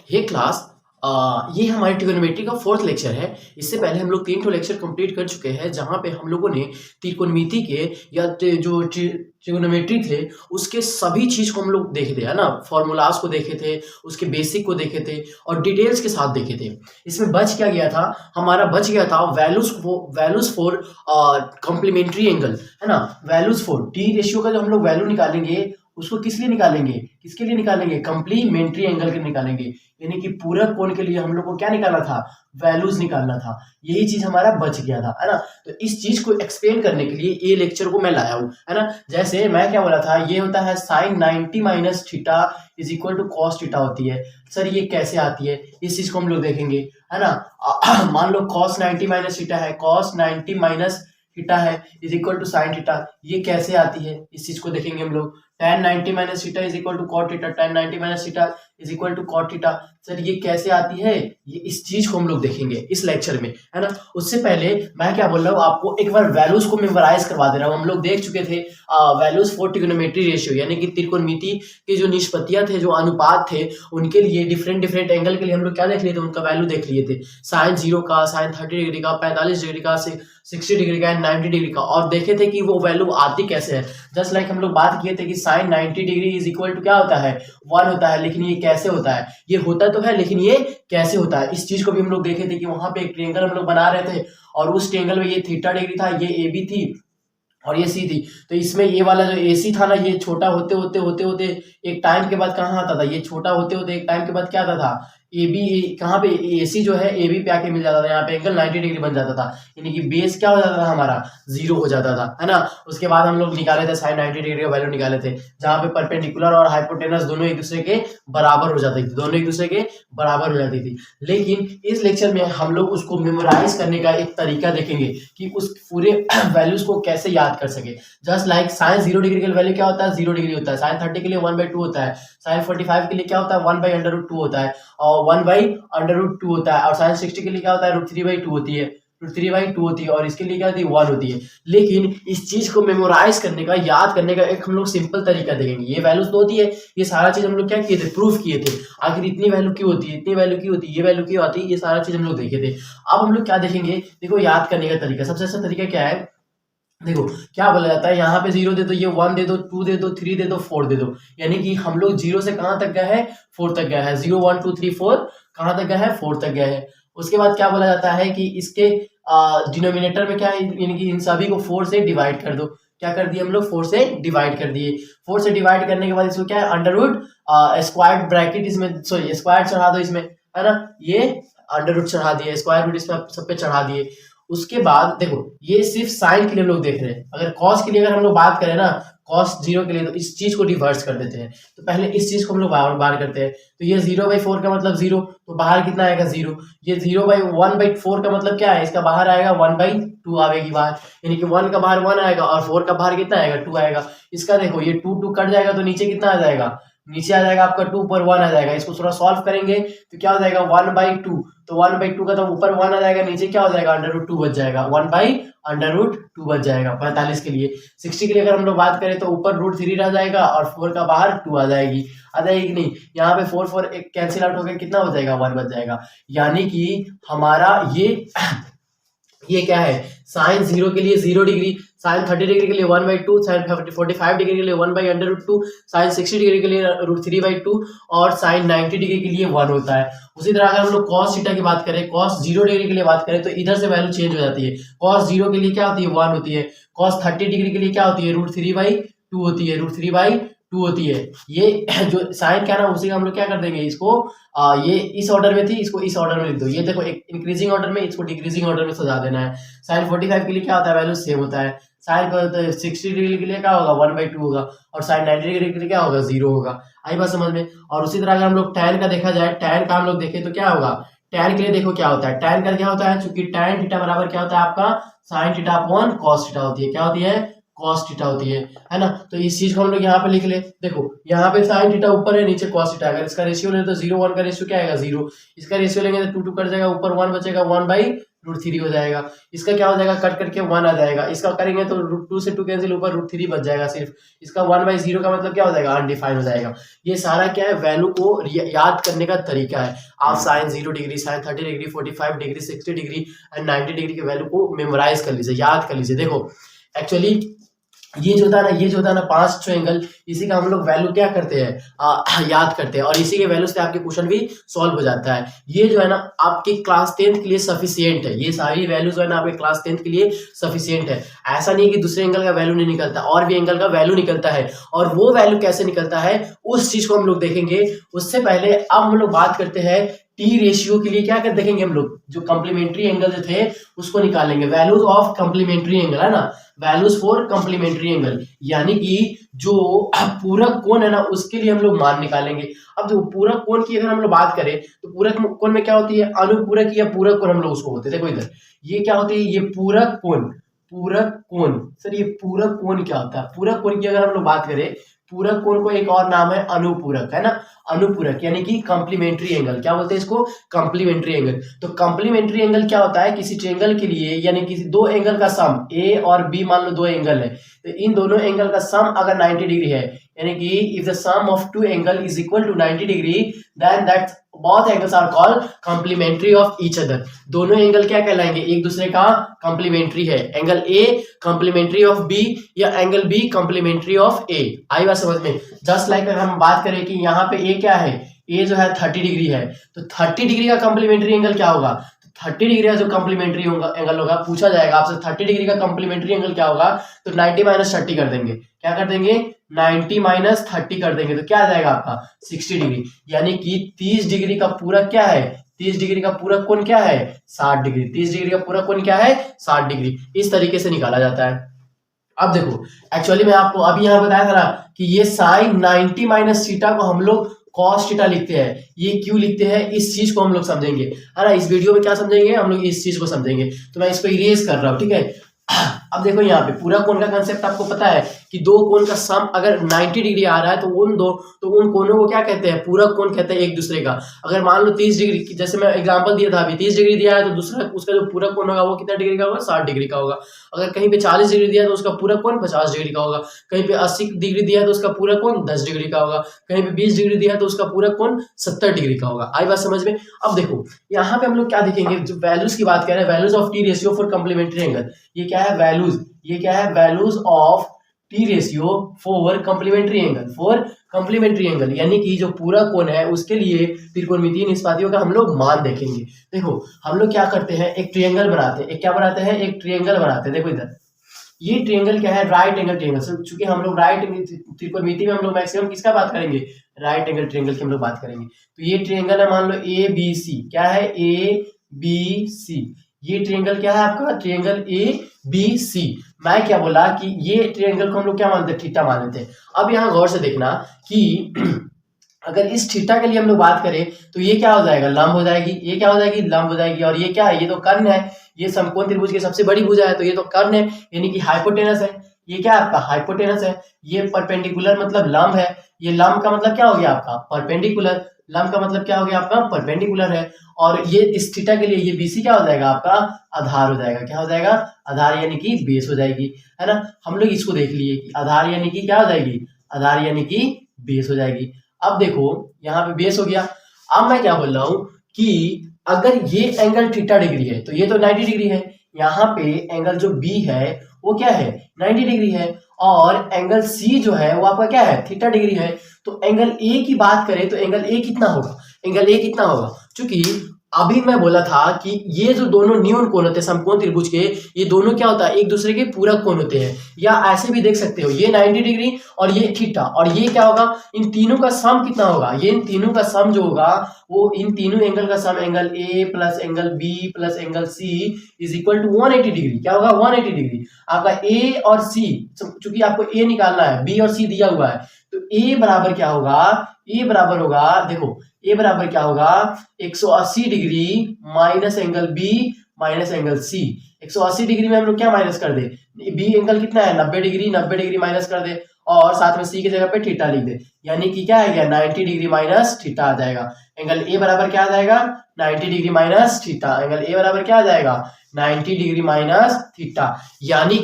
हे class, ये हमारे trigonometry का फोर्थ लेक्चर है। इससे पहले हम लोग 3 लेक्चर कंप्लीट कर चुके हैं, जहाँ पे हम लोगों ने त्रिकोणमिति के या जो ट्रिगोनोमेट्री थे उसके सभी चीज़ को हम लोग देखे थे, है ना। फॉर्मूलाज को देखे थे, उसके बेसिक को देखे थे और डिटेल्स के साथ देखे थे। इसमें बच क्या गया था, हमारा बच गया था वैल्यूज फॉर कॉम्प्लीमेंट्री एंगल, है ना। वैल्यूज फॉर टी रेशियो का जो हम लोग वैल्यू निकालेंगे उसको किस लिए निकालेंगे, किसके लिए निकालेंगे, कंप्लीमेंट्री एंगल के निकालेंगे। यानी कि पूरक कोण के लिए हम लोग को क्या निकालना था, वैल्यूज निकालना था। यही चीज हमारा बच गया था, है ना। तो इस चीज को एक्सप्लेन करने के लिए ये लेक्चर को मैं लाया हूं, है ना। जैसे मैं क्या बोला था, ये होता है sine 90 minus theta is equal to cos theta होती है। सर ये कैसे आती है, इस चीज को हम लोग देखेंगे, है ना। मान लो कॉस 90 माइनस थीटा है, कॉस 90 माइनस थीटा है is equal to sine theta. ये कैसे आती है, इस चीज को देखेंगे हम लोग। tan 90 minus theta is equal to cot theta, tan 90 minus theta is equal to cot theta. Sir ये कैसे आती है, ये इस चीज को हम लोग देखेंगे इस लेक्चर में, है ना। उससे पहले मैं क्या बोल रहा हूँ, आपको एक बार वैल्यूज को मेमोराइज करवा दे रहा हूँ। हम लोग देख चुके थे वैल्यूज फॉर ट्रिगोनोमेट्री रेशियो, यानी कि त्रिकोणमिति के जो निष्पत्तियां थे, जो अनुपात थे, उनके लिए डिफरेंट डिफरेंट एंगल के लिए हम लोग क्या देख लिए थे, उनका वैल्यू देख लिए थे। साइन 0 का, साइन 30 डिग्री का, 45 डिग्री का, 60 डिग्री का, 90 डिग्री का, और देखे थे कि वो वैल्यू आती कैसे है। जस्ट लाइक हम लोग बात किए थे कि sine 90 degree is equal to क्या होता है, 1 होता है। लेकिन ये कैसे होता है, ये होता तो है लेकिन ये कैसे होता है, इस चीज को भी हम लोग देखे थे कि वहां पे एक ट्रायंगल हम लोग बना रहे थे और उस ट्रायंगल में ये थीटा डिग्री था, ये ए बी थी और ये सी थी। तो इसमें ये वाला जो एसी था ना, ये छोटा होते होते होते होते एक टाइम के बाद कहाँ आता था, ये छोटा होते होते एक टाइम के बाद क्या आता था, ए बी, कहाँ पे एसी जो है ए बी पे आके मिल जाता था, यहाँ पे एंगल 90 डिग्री बन जाता था। यानी कि बेस क्या हो जाता था हमारा, 0 हो जाता था, है ना। उसके बाद हम लोग निकाले थे साइन 90 डिग्री का वैल्यू निकाले थे, जहाँ पे परपेंडिकुलर और हाइपोटेनस दोनों एक दूसरे के बराबर हो जाती थी, दोनों एक दूसरे के बराबर हो जाती थी। लेकिन इस लेक्चर में हम लोग उसको मेमोराइज करने का एक तरीका देखेंगे कि उस पूरे वैल्यूज को कैसे याद कर सके। जस्ट लाइक साइन 0 डिग्री का वैल्यू क्या होता है, 0 डिग्री होता है। साइन 30 के लिए 1/2 होता है। साइन 45 के लिए क्या होता है, 1/√2 होता है और 1/√2 होता है। और साइन 60 के लिए क्या होता है, √3/2 होती है, √3/2 होती है। और इसके लिए क्या होती है, 1 होती है। लेकिन इस चीज को मेमोराइज करने का, याद करने का एक हम लोग सिंपल तरीका देखेंगे। ये वैल्यूज तो होती है, ये सारा चीज हम लोग क्या किए थे, प्रूफ किए थे। आखिर इतनी वैल्यू क्यों होती है, इतनी वैल्यू क्यों होती है, ये वैल्यू क्यों आती है, ये सारा चीज हम लोग देखे थे। अब हम लोग क्या देखेंगे, देखो याद करने का तरीका, सबसे अच्छा तरीका क्या है, देखो क्या बोला जाता है, यहाँ पे 0 दे दो, ये 1 दे दो, 2 दे दो, 3 दे दो, 4 दे दो। यानी कि हम लोग 0 से कहां तक गए हैं, 4 तक गया है। 0 1 2 3 4 कहां तक गया है, 4 तक गया है। उसके बाद क्या बोला जाता है कि इसके डिनोमिनेटर में क्या है, यानी कि इन सभी को 4 से डिवाइड कर दो। क्या कर दिए हम लोग, 4 से डिवाइड कर दिए। 4 से डिवाइड करने के बाद इसको क्या है, अंडर रूट स्क्वायर ब्रैकेट इसमें, सॉरी स्क्वायर चढ़ा दो इसमें, है ना। ये अंडर रूट चढ़ा दिए, स्क्वायर रूट इसमें सब पे चढ़ा दिए। उसके बाद देखो ये सिर्फ साइन के लिए हम लोग देख रहे हैं। अगर कॉस के लिए अगर हम लोग बात करें ना, कॉस 0 के लिए, तो इस चीज को रिवर्स कर देते हैं। तो पहले इस चीज को हम लोग बाहर करते हैं। तो ये 0/4 का मतलब 0, तो बाहर कितना आएगा, 0। ये 0/1/4 का मतलब क्या है, इसका बाहर आएगा 1/2 आएगी बाहर। यानी कि 1 का बाहर 1 आएगा और 4 का बाहर कितना आएगा, 2 आएगा। इसका देखो ये 2 कट जाएगा तो नीचे कितना आ जाएगा, नीचे आ जाएगा आपका 2 पर 1 आ जाएगा। इसको थोड़ा सॉल्व करेंगे तो क्या हो जाएगा, 1/2। तो 1/2 का तो ऊपर 1 आ जाएगा, नीचे क्या हो जाएगा, अंडर रूट 2 बच जाएगा, 1/√2 बच जाएगा 45 के लिए। 60 के लिए अगर हम लोग बात करें तो ऊपर √3 रह जाएगा और 4 का बाहर 2 आ जाएगी कि नहीं। यहाँ पे 4 एक कैंसिल आउट होकर कितना हो जाएगा, 1 बच जाएगा। यानी कि हमारा ये क्या है, साइन 0 के लिए 0 डिग्री, साइन 30 डिग्री के लिए 1/2, साइन 45 डिग्री के लिए 1/√2, साइन 60 डिग्री के लिए √3/2 और साइन 90 डिग्री के लिए 1 होता है। उसी तरह अगर हम लोग cos थीटा की बात करें, cos 0 डिग्री के लिए बात करें तो इधर से वैल्यू चेंज हो जाती है। cos 0 के लिए क्या होती है, 1 होती है। cos 30 डिग्री के लिए क्या होती है, √3/2 होती है, √3/2 होती है। ये जो साइन क्या ना, उसी का हम लोग क्या कर देंगे, इसको ये इस ऑर्डर में थी, इसको इस ऑर्डर में लिख दो। ये देखो एक इंक्रीजिंग ऑर्डर में, इसको डिक्रीजिंग ऑर्डर में सजा देना है। साइन 45 के लिए क्या होता है, वैल्यू सेम होता है। साइन 60 डिग्री के लिए क्या होगा, 1/2 होगा और साइन 90 डिग्री के लिए क्या होगा, 0 होगा। आई बात समझ में। और उसी तरह अगर हम लोग टैन का देखा जाए, टैन का हम लोग देखें तो क्या होगा, टैन के लिए देखो क्या होता है, टैन का क्या होता है, चूंकि टैन थीटा बराबर क्या होता है आपका, sine theta upon cos theta होती है। क्या होती है, कॉस थीटा होती है ना। तो इस चीज को हम लोग यहाँ पे लिख ले। देखो यहाँ पे साइन थीटा ऊपर है, नीचे कॉस थीटा। अगर इसका रेशियो लें तो 0 1 का रेशियो क्या आएगा, 0। इसका रेशियो लेंगे तो 2 2 कट जाएगा, ऊपर 1 बचेगा, 1/2 √3 हो जाएगा। इसका क्या हो जाएगा, कट करके 1 आ जाएगा। इसका करेंगे तो √2 से 2 कैंसिल, ऊपर √3 बच जाएगा सिर्फ। इसका 1/0 का मतलब क्या हो जाएगा, अनडिफाइंड हो जाएगा। ये सारा क्या है, वैल्यू को याद करने का तरीका है। आप sine 0 degree, sine 30 degree, 45 degree, 60 degree and 90 degree के वैल्यू को मेमोराइज कर लीजिए, याद कर लीजिए। देखो एक्चुअली ये जो होता है ना 5 एंगल, इसी का हम लोग वैल्यू क्या करते हैं, याद करते हैं, और इसी के वैल्यू से आपके क्वेश्चन भी सॉल्व हो जाता है। ये जो है ना आपके क्लास 10th के लिए सफिशियंट है। ये सारी वैल्यू जो है ना आपके क्लास 10th के लिए सफिशियंट है। ऐसा नहीं कि दूसरे एंगल का वैल्यू नहीं निकलता, और भी एंगल का वैल्यू निकलता है। और वो वैल्यू कैसे निकलता है उस चीज को हम लोग देखेंगे। उससे पहले अब हम लोग बात करते हैं टी रेशियो के लिए क्या कर देखेंगे हम लोग, जो कंप्लीमेंट्री एंगल जो थे उसको निकालेंगे। वैल्यूज ऑफ कंप्लीमेंट्री एंगल है ना, वैल्यूज फॉर कंप्लीमेंट्री एंगल, यानी कि जो पूरक कोण है ना उसके लिए हम लोग मान निकालेंगे। अब जो पूरक कोण की अगर हम लोग बात करें तो पूरक कोण में क्या होती है, अनुपूरक या पूरक कोण हम लोग उसको होते हैं। देखो इधर ये क्या होती है, ये पूरक कोण। पूरक कोण सर, ये पूरक कोण क्या होता है, पूरक कोण की अगर हम लोग बात करें, पूरक कोण को एक और नाम है अनुपूरक, है ना। अनुपूरक यानी कि कॉम्प्लीमेंट्री एंगल, क्या बोलते हैं इसको, कॉम्प्लीमेंट्री एंगल। तो कॉम्प्लीमेंट्री एंगल क्या होता है, किसी ट्रायंगल के लिए, यानी किसी दो एंगल का सम, ए और बी मान लो दो एंगल है, तो इन दोनों एंगल का सम अगर 90 डिग्री है, यानी कि if the sum of two angle is equal to 90 degree, then that both angles are called complementary of each other। दोनों एंगल क्या कहलाएंगे, एक दूसरे का कॉम्प्लीमेंट्री है। Angle A complementary of B या angle B complementary of A. आई बात समझ में। जस्ट लाइक अगर हम बात करें कि यहाँ पे ए क्या है, ए जो है 30 डिग्री है, तो 30 डिग्री का कॉम्प्लीमेंट्री एंगल क्या होगा, 30 डिग्री का जो कॉम्प्लीमेंट्री एंगल होगा, पूछा जाएगा आपसे 30 डिग्री का कॉम्प्लीमेंट्री एंगल क्या होगा, तो 90 - 30 कर देंगे। क्या कर देंगे, 90 - 30 कर देंगे, तो क्या आ जाएगा आपका 60 डिग्री। यानी कि 30 डिग्री का पूरक क्या है, 30 डिग्री का पूरक कोण क्या है, 60 डिग्री। 30 डिग्री का पूरक कोण क्या है, 60 डिग्री। इस तरीके से निकाला जाता है। अब देखो एक्चुअली मैं आपको अभी यहाँ बताया था ना कि ये साइन 90 - थीटा को हम लोग कॉस थीटा लिखते हैं। ये क्यों लिखते हैं, इस चीज को हम लोग समझेंगे, है ना। इस वीडियो में क्या समझेंगे हम लोग, इस चीज को समझेंगे। तो मैं इसको इरेज कर रहा हूँ, ठीक है। अब देखो यहाँ पे पूरा कोण का कंसेप्ट आपको पता है कि दो कोण का सम अगर 90 डिग्री आ रहा है तो उन कोणों को क्या कहते हैं, पूरक कोण कहते हैं एक दूसरे का। अगर मान लो 30 डिग्री, जैसे मैं एग्जांपल दिया था अभी, 30 डिग्री दिया है तो दूसरा उसका जो पूरक कोण होगा वो कितना डिग्री का होगा, 60 डिग्री का होगा। अगर कहीं पे 40 डिग्री दिया है तो उसका पूरक कोण 50 डिग्री का होगा। कहीं पे 80 डिग्री दिया है तो उसका पूरक कोण 10 डिग्री का होगा। कहीं पे 20 डिग्री दिया है तो उसका पूरक कोण 70 डिग्री का होगा। आई बात समझ में। अब देखो यहाँ पे हम लोग क्या देखेंगे, जो वैल्यूज की बात कर रहे हैं, values of T ratio for complementary angle. ये क्या है, वैल्यूज, ये क्या है, values of T ratio for complementary angle, for complementary angle, यानी कि जो पूरा कोण है उसके लिए त्रिकोणमितीय निष्पादियों का हम लोग मान देखेंगे। देखो हम लोग क्या करते हैं, एक ट्रायंगल बनाते हैं, एक क्या बनाते हैं, एक ट्रायंगल बनाते हैं। देखो इधर ये ट्रायंगल क्या है, राइट एंगल ट्रायंगल। चूंकि हम लोग राइट त्रिकोणमिति में हम लोग मैक्सिमम किसका बात करेंगे, राइट एंगल ट्रायंगल की हम लोग बात करेंगे। तो ये ट्रायंगल है, मान लो ए बी सी, क्या है, ए बी सी। ये ट्रायंगल क्या है आपका, ट्रायंगल ए बी सी। मैं क्या बोला कि ये ट्रायंगल को हम लोग क्या मानते हैं, थीटा मान लेते हैं। अब यहाँ गौर से देखना कि अगर इस थीटा के लिए हम लोग बात करें तो ये क्या हो जाएगा, लंब हो जाएगी। ये क्या हो जाएगी, लंब हो जाएगी। और ये क्या है, ये तो कर्ण है, ये समकोण त्रिभुज की सबसे बड़ी भुजा है, तो ये तो कर्ण है, यानी कि हाइपोटेनस है। ये क्या आपका हाइपोटेनस है। ये परपेंडिकुलर मतलब लंब है। ये लंब का मतलब क्या हो गया आपका, परपेंडिकुलर। लंब का मतलब क्या हो गया आपका, परपेंडिकुलर है। और ये इस थीटा के लिए ये बीसी क्या हो जाएगा आपका, आधार हो जाएगा। क्या हो जाएगा, आधार यानी कि बेस हो जाएगी, है ना। हम लोग इसको देख लिए कि आधार यानी कि क्या हो जाएगी, आधार यानी कि बेस हो जाएगी। अब देखो यहाँ पे बेस हो गया। अब मैं क्या बोल रहा हूं कि अगर ये एंगल थीटा डिग्री है तो ये तो 90 डिग्री है। यहाँ पे एंगल जो बी है वो क्या है, 90 डिग्री है। और एंगल सी जो है वो आपका क्या है, थीटा डिग्री है। तो एंगल ए की बात करें तो एंगल ए कितना होगा, एंगल ए कितना होगा, क्योंकि अभी मैं बोला था कि ये जो दोनों न्यून कोण होते हैं समकोण त्रिभुज के, ये दोनों क्या होता है, एक दूसरे के पूरक कोण होते हैं। या ऐसे भी देख सकते हो, ये 90 डिग्री और ये थीटा, और ये क्या होगा, इन तीनों का सम कितना होगा, ये इन तीनों का सम जो होगा वो इन तीनों एंगल का sum, angle A plus angle B plus angle C is equal to 180 degree. क्या होगा, 180 डिग्री। आपका ए और सी, चूंकि आपको ए निकालना है, बी और सी दिया हुआ है, तो ए बराबर क्या होगा, ए बराबर होगा, देखो ए बराबर क्या होगा, 180 degree minus angle B minus angle C. 180 degree में हम लोग क्या माइनस कर दे, बी एंगल कितना है, 90 डिग्री, 90 डिग्री माइनस कर दे। और साथ में सी की जगह पे थीटा लिख दे, यानी कि क्या आ गया 90 डिग्री माइनस थीटा आ जाएगा। एंगल ए बराबर क्या आ जाएगा 90 degree minus theta. Angle A बराबर क्या आ जाएगा 90 डिग्री माइनस थीटा। यानी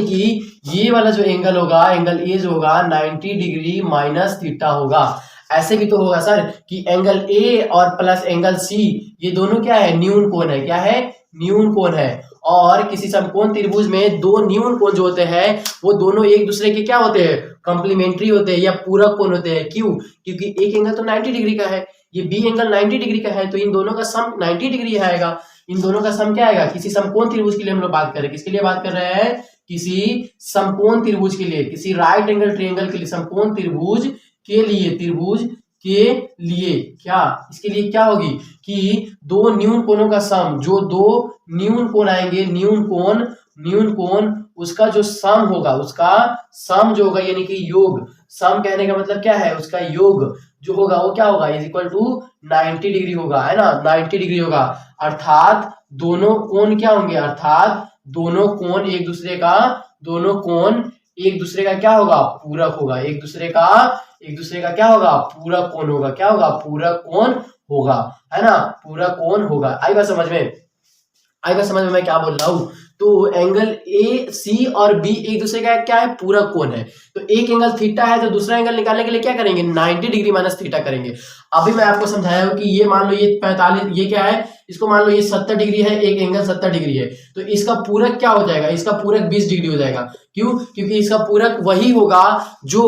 कि ये वाला जो एंगल होगा, एंगल ए जो होगा 90 डिग्री माइनस थीटा होगा। ऐसे भी तो होगा सर कि एंगल ए और प्लस एंगल सी ये दोनों क्या है न्यून कोण है। क्या है न्यून कोण है। और किसी समकोण त्रिभुज में दो न्यून कोण जो होते हैं वो दोनों एक दूसरे के क्या होते हैं कंप्लीमेंट्री होते हैं या पूरक कोण होते हैं। क्यों? क्योंकि एक एंगल तो 90 डिग्री का है, ये बी एंगल 90 डिग्री का है, तो इन दोनों का सम 90 डिग्री आएगा। इन दोनों का सम क्या आएगा? किसी समकोण त्रिभुज के लिए हम लोग बात कर रहे हैं। किसके लिए बात कर रहे हैं? किसी समकोण त्रिभुज के लिए, किसी राइट एंगल ट्रायंगल के लिए, समकोण त्रिभुज के लिए क्या इसके लिए क्या होगी कि दो न्यून कोणों का सम, जो दो न्यून कोण आएंगे, न्यून कोण उसका जो सम होगा, उसका सम जो होगा यानी कि योग, सम कहने का मतलब क्या है उसका योग जो होगा वो क्या होगा इज इक्वल टू 90 डिग्री होगा, है ना 90 डिग्री होगा। अर्थात दोनों कोण क्या होंगे, अर्थात दोनों कोण एक दूसरे का क्या होगा पूरक होगा। एक दूसरे का क्या होगा पूरक कोण होगा। क्या होगा? पूरक कोण होगा, है ना पूरक कोण होगा। आई बात समझ में मैं क्या बोल रहा हूं? तो एंगल ए सी और बी एक दूसरे का क्या है पूरक कोण है। तो एक एंगल थीटा है तो दूसरा एंगल निकालने के लिए क्या करेंगे 90 डिग्री माइनस थीटा करेंगे। अभी मैं आपको समझाया हूं कि ये मान लो ये 45, ये क्या है इसको मान लो ये 70 डिग्री है, एक एंगल 70 डिग्री है, तो इसका पूरक क्या हो जाएगा? इसका पूरक 20 डिग्री हो जाएगा। क्यों? क्योंकि इसका पूरक वही होगा जो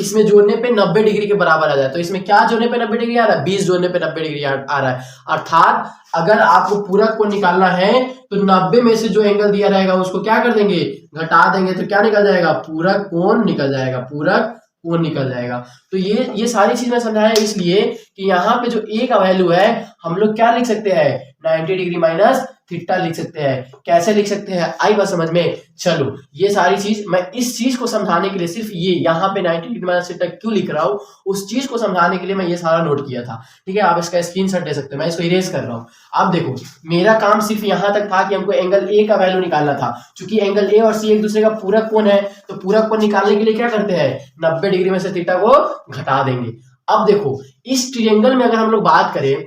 इसमें जोड़ने पे 90 डिग्री के बराबर आ जाए। तो इसमें क्या जोड़ने पे 90 डिग्री आ रहा है? 20 जोड़ने पे 90 डिग्री आ रहा है। अर्थात अगर आपको पूरक को निकालना है तो 90 में से जो एंगल दिया रहेगा उसको क्या कर देंगे घटा देंगे, तो क्या निकल जाएगा पूरक कोण निकल जाएगा, पूरक कोण निकल जाएगा। तो ये सारी चीज मैं समझाया इसलिए कि यहाँ पे जो ए का वैल्यू है हम लोग क्या लिख सकते हैं 90 डिग्री माइनस थीटा लिख सकते हैं। कैसे लिख सकते हैं आई बात समझ में? चलो ये सारी चीज मैं इस चीज को समझाने के लिए सिर्फ ये यहाँ पे 90 डिग्री माइनस थीटा क्यों लिख रहा हूँ उस चीज को समझाने के लिए मैं ये सारा नोट किया था। ठीक है, आप इसका स्क्रीनशॉट ले सकते हो, मैं इसको इरेज कर रहा हूँ। आप देखो मेरा काम सिर्फ यहाँ तक था कि हमको एंगल ए का वैल्यू निकालना था। चूंकि एंगल ए और सी एक दूसरे का पूरक कोण है तो पूरक कोण निकालने के लिए क्या करते हैं 90 डिग्री में से थीटा को घटा देंगे। अब देखो इस ट्रायंगल में अगर हम लोग बात करें,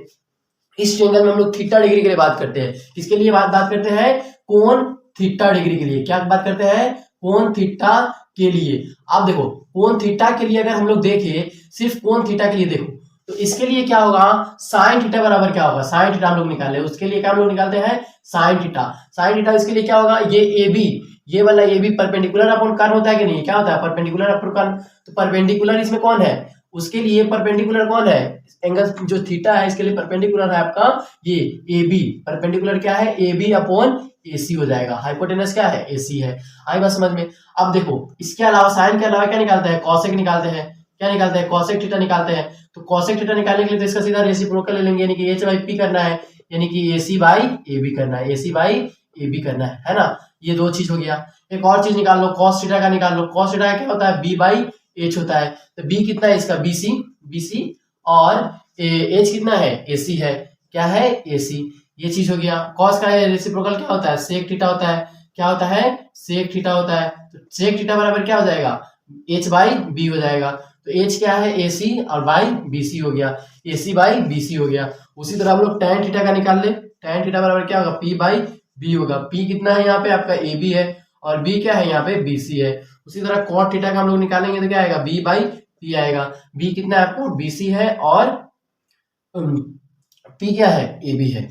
इस ट्रायंगल में हम लोग थीटा डिग्री के लिए बात करते हैं। किसके लिए बात करते हैं? कोण थीटा डिग्री के लिए। क्या बात करते हैं? कोण थीटा के लिए। अब देखो कोण थीटा के लिए अगर हम लोग देखें, सिर्फ कोण थीटा के लिए देखो तो इसके लिए क्या होगा साइन थीटा बराबर क्या होगा, साइन थीटा हम लोग निकाले, उसके लिए क्या हम लोग निकालते हैं साइन थीटा। साइन थीटा इसके लिए क्या होगा, ये ए बी, ये वाला A B perpendicular upon curve होता है कि नहीं? क्या होता है परपेंडिकुलर अपॉन कर्व। तो परपेंडिकुलर इसमें कौन है? उसके लिए परपेंडिकुलर कौन है? एंगल जो थीटा है इसके लिए परपेंडिकुलर है आपका ये ए बी। परपेंडिकुलर क्या है? ए बी अपॉन ए सी हो जाएगा। हाइपोटेनस क्या है? ए सी है। आई बात समझ में? अब देखो इसके अलावा साइन के अलावा क्या निकालते हैं? कॉसेक निकालते हैं। क्या निकालते हैं? कॉसेक थीटा निकालते हैं। तो कॉसेक थीटा निकालने के लिए तो इसका सीधा रेसिप्रोकल ले लेंगे, यानी कि एच बाई पी करना है, यानी कि ए सी बाई ए बी करना है, ए सी बाई ए बी करना है ना। ये दो चीज हो गया। एक और चीज निकाल लो, कॉस थीटा का निकाल लो। कॉस थीटा क्या होता है? बी बाई एच होता है। तो बी कितना है इसका? बीसी और एच कितना है? एसी है। क्या है? एसी। ये चीज हो गया। कॉस का रेसिप्रोकल क्या होता है? सेक थीटा होता है। क्या होता है? सेक थीटा होता है। तो सेक थीटा बराबर क्या हो जाएगा? एच बाई बी हो जाएगा। तो एच क्या है? एसी और बाई बीसी हो गया, एसी बाई बीसी हो गया। उसी तरह हम लोग टैन थीटा का निकाल ले। टैन थीटा बराबर क्या होगा? पी बाई बी होगा। पी कितना है यहाँ पे? आपका ए बी है और बी क्या है यहाँ पे? बीसी है। उसी तरह कॉट थीटा का हम लोग निकालेंगे तो क्या आएगा? बी बाई पी आएगा। बी कितना है आपको? बीसी है और पी क्या है? ए बी है।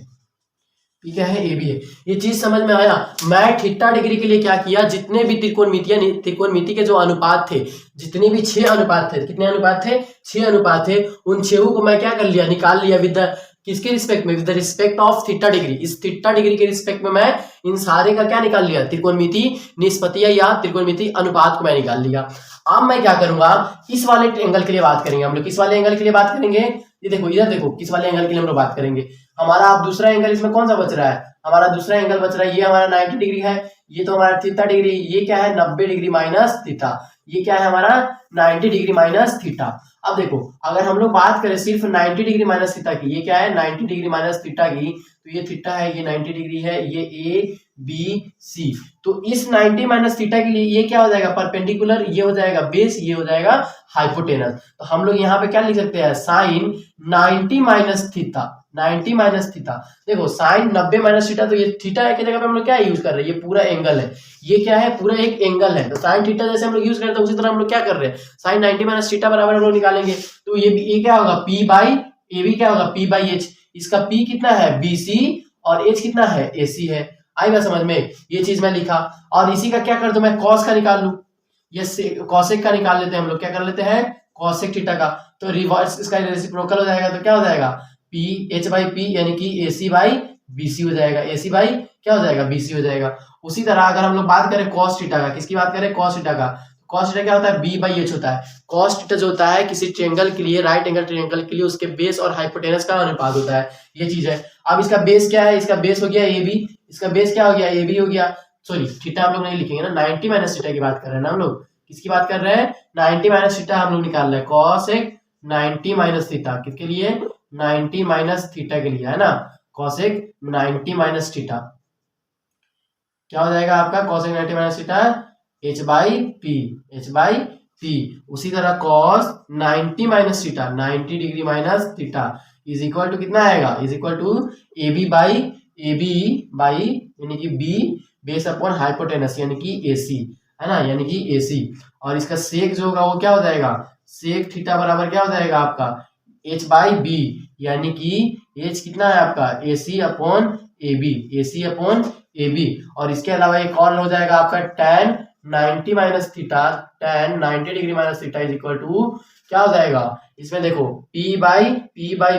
पी क्या है? ए बी है। ये चीज समझ में आया? मैं थीटा डिग्री के लिए क्या किया, जितने भी त्रिकोणमिति के जो अनुपात थे, जितने भी 6 अनुपात थे, कितने अनुपात थे? 6 अनुपात थे। उन 6 को मैं क्या कर लिया? निकाल लिया विद द किसके रिस्पेक्ट में? With the respect of theta degree. इस थीटा डिग्री के रिस्पेक्ट में मैं इन सारे का क्या निकाल लिया? त्रिकोणमिति निष्पत्तियां या त्रिकोणमिति अनुपात को मैं निकाल लिया। अब मैं क्या करूंगा, इस वाले एंगल के लिए बात करेंगे हम लोग। किस वाले एंगल के लिए बात करेंगे? ये देखो इधर देखो, किस वाले एंगल के लिए हम लोग बात करेंगे। हमारा अब दूसरा एंगल इसमें कौन सा बच रहा है? हमारा दूसरा एंगल बच रहा है, ये हमारा 90 डिग्री है, ये तो हमारा थीटा डिग्री, ये क्या है 90 डिग्री माइनस थीटा, ये क्या है हमारा 90 डिग्री माइनस थीटा। अब देखो अगर हम लोग बात करें सिर्फ 90 डिग्री माइनस थीटा की, ये क्या है 90 डिग्री माइनस थीटा की, तो ये थीटा है, ये 90 डिग्री है, ये ए बी सी। तो इस 90 माइनस थीटा के लिए ये क्या हो जाएगा, परपेंडिकुलर, ये हो जाएगा बेस, ये हो जाएगा हाइपोटेनस। तो हम लोग यहाँ पे क्या लिख सकते हैं, sine 90 minus theta, 90 minus theta. देखो साइन 90 माइनस थीटा, तो ये थीटा की जगह पे हम लोग क्या यूज कर रहे हैं, ये पूरा एंगल है, ये क्या है, पूरा एक एंगल है। तो साइन थीटा जैसे हम लोग यूज करते हैं उसी तरह हम लोग क्या कर रहे हैं, साइन 90 माइनस थीटा बराबर हम लोग निकालेंगे। तो ये क्या होगा, पी बाई ए भी क्या होगा, पी बाई एच। इसका पी कितना है, बी सी, और एच कितना है, ए सी है। आई बात समझ में, ये चीज मैं लिखा। और इसी का क्या कर दो मैं, कॉस का निकाल लू, ये कॉसेक का निकाल लेते हैं हम लोग, क्या कर लेते हैं, कॉसेक थीटा का। तो रिवर्स इसका रेसिप्रोकल हो जाएगा, तो क्या हो जाएगा, पी एच बाई पी यानी कि ए सी बाई बी सी हो जाएगा, ए सी बाई क्या हो जाएगा, बी सी हो जाएगा। उसी तरह अगर हम लोग बात करें कॉस थीटा का, किसकी बात करें, कॉस थीटा का, कॉस थीटा क्या होता है, बी बाई एच होता है। कॉस थीटा जो होता है किसी ट्रायंगल के लिए, राइट एंगल ट्रायंगल के लिए उसके बेस और हाइपोटेनस का अनुपात होता है, ये चीज है। अब इसका बेस क्या है, इसका बेस हो गया ए बी, इसका बेस क्या हो गया, ए बी हो गया। सॉरी थीटा हम लोग नहीं लिखेंगे ना, 90 माइनस थीटा की बात कर रहे हैं ना हम लोग, किसकी बात कर रहे हैं, 90 माइनस थीटा हम लोग निकाल रहे हैं, कॉस एक 90 माइनस थीटा, किसके लिए, 90 माइनस थीटा के लिए, है ना, कॉसेक 90 माइनस थीटा क्या हो जाएगा आपका, cosec 90 minus theta H by P, H by P. उसी तरह cos 90 minus theta, 90 degree minus theta is equal to कितना आएगा, is equal to A B by यानी कि बी बेस अपॉन हाइपोटेनस यानी कि ए सी, है ना, यानी कि ए सी। और इसका सेक जो होगा वो क्या हो जाएगा, सेक थीटा बराबर क्या हो जाएगा आपका, एच बाई बी, यानी कि एच कितना है आपका, A C upon A B, A C upon A B. और इसके अलावा एक और हो जाएगा आपका tan 90 minus theta, tan 90 degree minus theta is equal to क्या हो जाएगा, इसमें देखो p बाई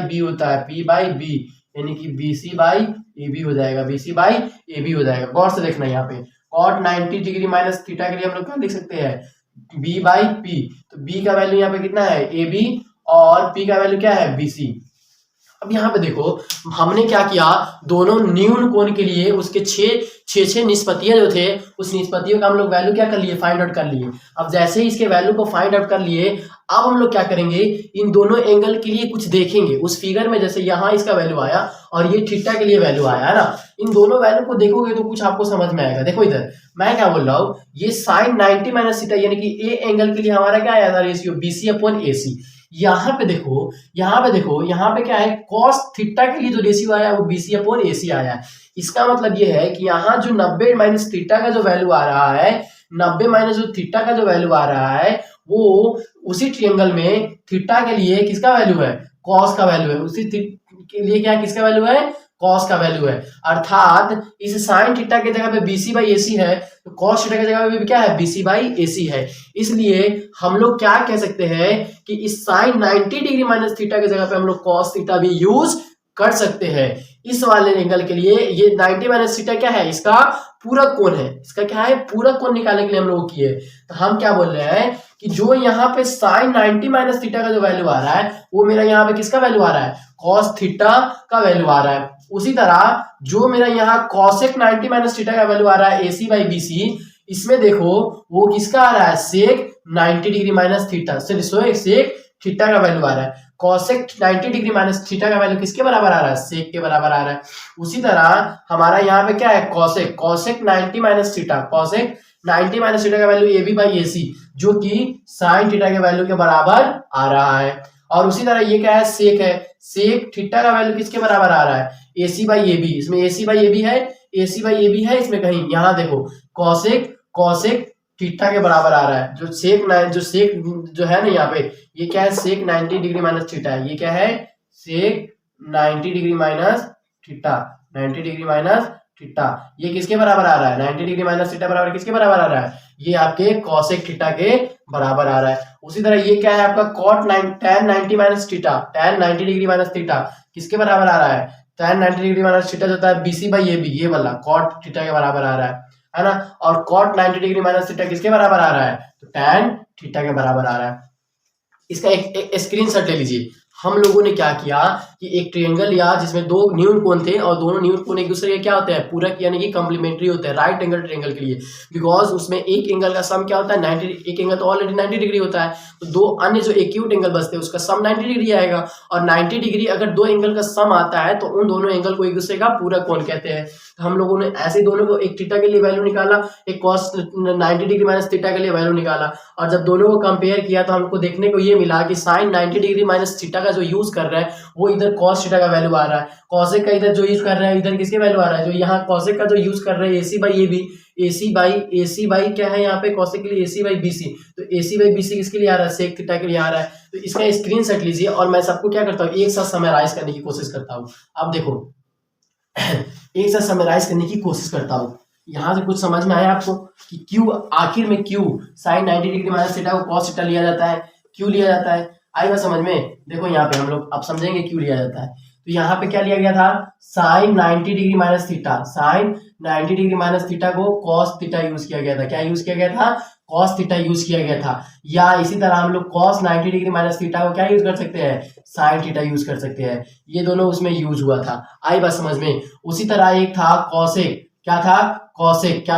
बी होता है, p बाई बी यानी कि B C by A B हो जाएगा, B C by A B हो जाएगा। गौर से देखना यहाँ पे cot 90 डिग्री माइनस थीटा के लिए हम लोग क्या लिख सकते हैं, b बाई पी। तो b का वैल्यू यहाँ पे कितना है, ए बी, और p का वैल्यू क्या है, बी सी। अब यहाँ पे देखो हमने क्या किया, दोनों न्यून कोण के लिए उसके छह निष्पत्तियां जो थे, उस निष्पत्तियों का हम लोग वैल्यू क्या कर लिए, फाइंड आउट कर लिए। अब जैसे ही इसके वैल्यू को फाइंड आउट कर लिए, अब हम लोग क्या करेंगे, इन दोनों एंगल के लिए कुछ देखेंगे उस फिगर में। जैसे यहाँ इसका वैल्यू आया और ये थीटा के लिए वैल्यू आया, है ना, इन दोनों वैल्यू को देखोगे तो कुछ आपको समझ में आएगा। देखो इधर मैं क्या बोल रहा हूँ, ये साइन 90 माइनस थीटा यानी कि ए एंगल के लिए हमारा क्या आया था, रेशियो बीसी अपॉन ए सी। यहाँ पे देखो, यहाँ पे क्या है, कॉस थीटा के लिए जो रेशियो आया वो बीसी अपॉन एसी आया है। इसका मतलब ये है कि यहाँ जो 90 माइनस थीटा का जो वैल्यू आ रहा है, 90 माइनस जो थीटा का जो वैल्यू आ रहा है, वो उसी ट्रायंगल में थीटा के लिए किसका वैल्यू है, कॉस का वैल्यू है। उसी के लिए क्या किसका वैल्यू है, कॉस का वैल्यू है। अर्थात इस साइन थीटा की जगह पे बीसी बाई एसी है, तो कॉस थीटा की जगह पे भी क्या है, बीसी बाई एसी है। इसलिए हम लोग क्या कह सकते हैं कि इस साइन 90 डिग्री माइनस थीटा की जगह पे हम लोग कॉस थीटा भी यूज कर सकते हैं। इस वाले एंगल के लिए ये 90 माइनस थीटा क्या है, इसका पूरक कोण है, इसका क्या है, पूरक कोण निकालने के लिए हम लोग किए। तो हम क्या बोल रहे हैं कि जो यहाँ पे साइन 90 माइनस थीटा का जो वैल्यू आ रहा है, वो मेरा यहाँ पे किसका वैल्यू आ रहा है, कॉस थीटा का वैल्यू आ रहा है। उसी तरह जो मेरा यहाँ कॉसेक 90 माइनस थीटा का वैल्यू आ रहा है एसी बाई बीसी, इसमें देखो वो किसका आ रहा है, sec 90 degree minus theta, sec theta का वैल्यू आ रहा है। कॉसेक 90 डिग्री माइनस थीटा का वैल्यू किसके बराबर आ रहा है, सेक के बराबर आ रहा है। उसी तरह हमारा यहाँ पे क्या है, cosec 90 minus theta, cosec 90 minus theta का वैल्यू ए बी बाई ए सी, जो कि साइन थीटा के वैल्यू के बराबर आ रहा है। और उसी तरह ये क्या है, सेक है, सेक थीटा का वैल्यू किसके बराबर आ रहा है, ए सी बाई ए बी। इसमें ए सी बाई ए बी है, ए सी बाई ए बी है इसमें कहीं, यहाँ देखो कॉसेक थीटा के बराबर आ रहा है। जो सेक जो है ना यहाँ पे, ये क्या है, सेक 90 डिग्री माइनस थीटा है। ये क्या है, sec 90 degree minus theta, 90 degree minus theta. ये किसके बराबर आ रहा है, 90 डिग्री माइनस थीटा बराबर किसके बराबर आ रहा है, ये आपके कॉसेक थीटा के बराबर आ रहा है। उसी तरह ये क्या है आपका tan 90 minus theta, tan 90 degree minus theta किसके बराबर आ रहा है, tan 90 डिग्री माइनस थीटा जो होता है बीसी बाई ए बी, ये वाला कॉट थीटा के बराबर आ रहा है ना। और cot 90 डिग्री माइनस थीटा किसके बराबर आ रहा है, तो tan थीटा के बराबर आ रहा है। इसका एक स्क्रीनशॉट ले लीजिए। हम लोगों ने क्या किया कि एक ट्रायंगल लिया जिसमें दो न्यून कोण थे और दोनों न्यून कोण एक दूसरे के क्या होते हैं, पूरक यानी कि कॉम्प्लीमेंट्री होते हैं राइट एंगल ट्रायंगल के लिए, बिकॉज उसमें एक एंगल का सम क्या होता है 90, एक एंगल तो ऑलरेडी 90 डिग्री होता है, तो दो अन्य जो एक्यूट एंगल बचते हैं उसका सम 90 डिग्री आएगा, और 90 डिग्री अगर दो एंगल का सम आता है तो उन दोनों एंगल को एक दूसरे का पूरक कोण कहते हैं। तो हम लोगों ने ऐसे दोनों को, एक थीटा के लिए वैल्यू निकाला, एक cos 90 डिग्री माइनस थीटा के लिए वैल्यू निकाला, और जब दोनों को कंपेयर किया तो हमको देखने को ये मिला कि sin 90 डिग्री माइनस थीटा का जो यूज कर रहा है वो इधर cos थीटा का वैल्यू आ रहा है, cosec का इधर जो यूज कर रहा है इधर किसके वैल्यू आ रहा है, जो यहाँ cosec का जो यूज कर रहे हैं AC बाई क्या है यहाँ पे cosec के लिए AC बाई BC, तो AC बाई BC किसके लिए आ रहा है, sec थीटा के लिए आ रहा है। तो इसका स्क्रीनशॉट लीजिए और मैं सबको क्या करता हूँ एक साथ समराइज करने की कोशिश करता हूँ। अब देखो एक साथ समराइज करने की कोशिश करता हूँ, यहाँ से कुछ समझ में आया आपको कि क्यू, आखिर में Q sin 90 degree minus theta को cos थीटा लिया जाता है, क्यू लिया जाता है, आएगा समझ में। देखो यहाँ पे हम लोग अब समझेंगे क्यू लिया जाता है, तो यहाँ पे क्या लिया गया था sin 90 degree minus theta, sin 90 degree minus theta को cos थीटा यूज किया गया था, क्या यूज किया गया था, cos थीटा यूज किया गया था। या इसी तरह हम लोग cos 90 डिग्री माइनस थीटा को क्या यूज कर सकते हैं, sin थीटा यूज कर सकते हैं, ये दोनों उसमें यूज हुआ था, आई बात समझ में। उसी तरह एक था cosec, क्या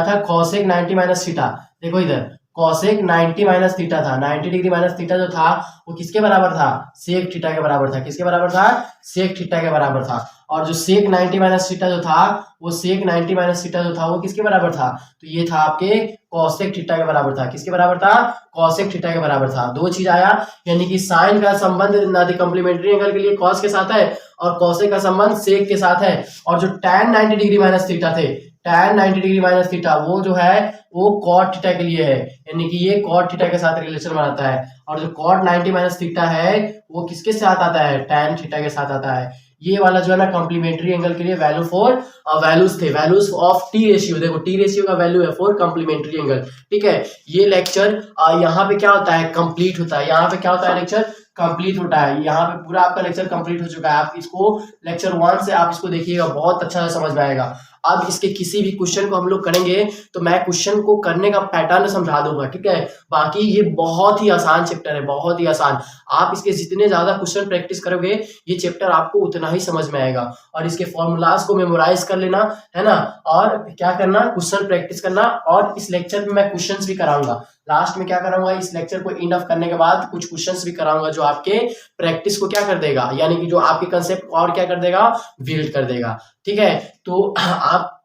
था cosec 90 माइनस थीटा, देखो इधर cosec 90 माइनस थीटा था, 90 डिग्री माइनस थीटा जो था वो किसके बराबर था, sec थीटा के बराबर था, किसके बराबर था, sec थीटा के बराबर था। और जो sec 90 माइनस थीटा जो था वो sec 90 माइनस थीटा जो था वो किसके बराबर था, तो ये था आपके cosec थीटा के बराबर था, किसके बराबर था, cosec थीटा के बराबर था। दो चीज आया, यानी कि sin का संबंध ना कॉम्प्लीमेंट्री एंगल के लिए cos के साथ है और cosec का संबंध sec के साथ है, और जो tan 90 डिग्री माइनस थीटा थे, tan 90 डिग्री माइनस थीटा वो जो है वो cot थीटा के लिए है, यानी कि ये cot थीटा के साथ रिलेशन बनाता है, और जो cot 90 माइनस थीटा है वो किसके साथ आता है, tan थीटा के साथ आता है। ये वाला जो है ना कॉम्प्लीमेंट्री एंगल के लिए वैल्यूज थे, वैल्यूज ऑफ टी रेशियो, देखो टी रेशियो का वैल्यू है फॉर कॉम्प्लीमेंट्री एंगल, ठीक है। ये लेक्चर यहाँ पे क्या होता है, कंप्लीट होता है, यहाँ पे क्या होता है, लेक्चर कंप्लीट होता है, यहाँ पे पूरा आपका लेक्चर कंप्लीट हो चुका है। आप इसको लेक्चर 1 से आप इसको देखिएगा, बहुत अच्छा समझ में आएगा। अब इसके किसी भी क्वेश्चन को हम लोग करेंगे तो मैं क्वेश्चन को करने का पैटर्न समझा दूंगा, ठीक है। बाकी ये बहुत ही आसान चैप्टर है, बहुत ही आसान, आप इसके जितने ज्यादा क्वेश्चन प्रैक्टिस करोगे ये चैप्टर आपको उतना ही समझ में आएगा। और इसके फॉर्मूलाज को मेमोराइज कर लेना है ना, और क्या करना, क्वेश्चन प्रैक्टिस करना। और इस लेक्चर में मैं क्वेश्चंस भी कराऊंगा, लास्ट में क्या कराऊंगा, इस लेक्चर को एंड ऑफ करने के बाद कुछ क्वेश्चंस भी कराऊंगा जो आपके प्रैक्टिस को क्या कर देगा, यानी कि जो आपके कंसेप्ट और क्या कर देगा, बिल्ड कर देगा, ठीक है। तो आप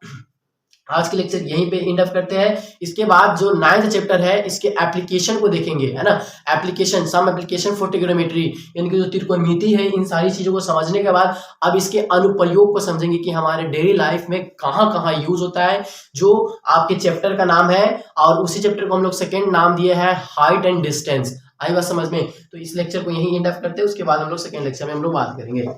आज के लेक्चर यहीं पे एंड ऑफ करते हैं। इसके बाद जो 9th चैप्टर है इसके एप्लीकेशन को देखेंगे, है ना, application, some application for trigonometry, यानी कि जो त्रिकोणमिति है, इन सारी चीजों को समझने के बाद अब इसके अनुप्रयोग को समझेंगे कि हमारे डेली लाइफ में कहाँ कहाँ यूज होता है, जो आपके चैप्टर का नाम है। और उसी चैप्टर को हम लोग सेकेंड नाम दिए है हाइट एंड डिस्टेंस। आई बात समझ में। तो इस लेक्चर को यहीं एंड ऑफ करते हैं, उसके बाद हम लोग सेकेंड लेक्चर में हम लोग बात करेंगे।